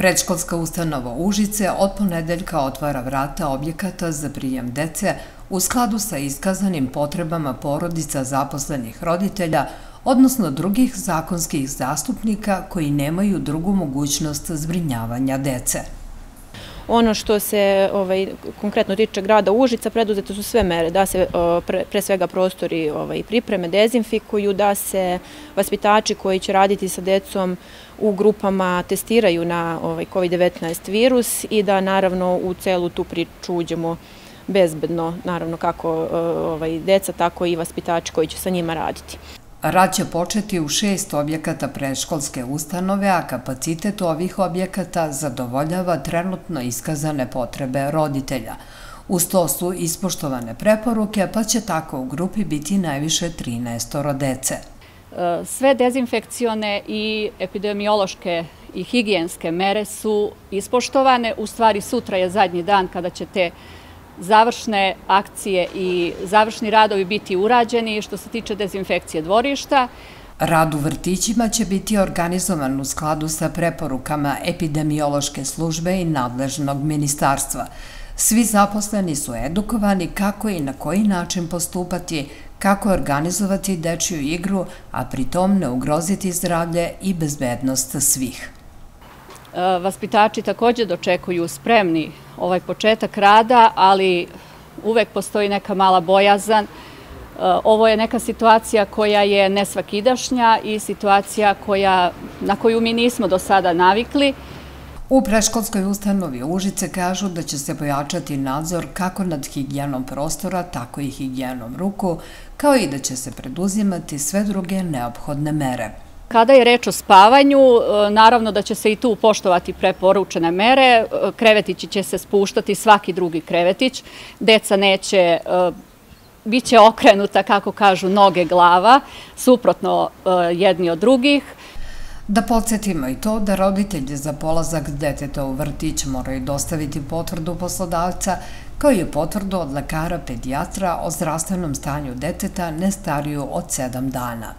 Predškolska ustanova Užice od ponedeljka otvara vrata objekata za prijem dece u skladu sa iskazanim potrebama porodica zaposlenih roditelja, odnosno drugih zakonskih zastupnika koji nemaju drugu mogućnost zbrinjavanja dece. Ono što se konkretno tiče grada Užica, preduzete su sve mere da se pre svega prostori pripreme, dezinfikuju, da se vaspitači koji će raditi sa decom u grupama testiraju na COVID-19 virus i da naravno u celu tu priču uđemo bezbedno, naravno kako deca, tako i vaspitači koji će sa njima raditi. Rad će početi u 6 objekata predškolske ustanove, a kapacitet ovih objekata zadovoljava trenutno iskazane potrebe roditelja. Uz to su ispoštovane preporuke, pa će tako u grupi biti najviše 13 dece. Sve dezinfekcione i epidemiološke i higijenske mere su ispoštovane. U stvari sutra je zadnji dan kada će te završne akcije i završni radovi biti urađeni što se tiče dezinfekcije dvorišta. Rad u vrtićima će biti organizovan u skladu sa preporukama epidemiološke službe i nadležnog ministarstva. Svi zaposleni su edukovani kako i na koji način postupati, kako organizovati dečiju igru, a pritom ne ugroziti zdravlje i bezbednost svih. Vaspitači također dočekuju spremni ovaj početak rada, ali uvek postoji neka mala bojazan. Ovo je neka situacija koja je nesvakidašnja i situacija na koju mi nismo do sada navikli. U predškolskoj ustanovi Užice kažu da će se pojačati nadzor kako nad higijenom prostora, tako i higijenom ruku, kao i da će se preduzimati sve druge neophodne mere. Kada je reč o spavanju, naravno da će se i tu poštovati preporučene mere. Krevetići će se spuštati, svaki drugi krevetić. Deca neće, bit će okrenuta, kako kažu, noge glava, suprotno jedni od drugih. Da podsjetimo i to da roditelji za polazak deteta u vrtić moraju dostaviti potvrdu poslodavca, kao i potvrdu od lekara pedijatra o zdravstvenom stanju deteta ne stariju od 7 dana.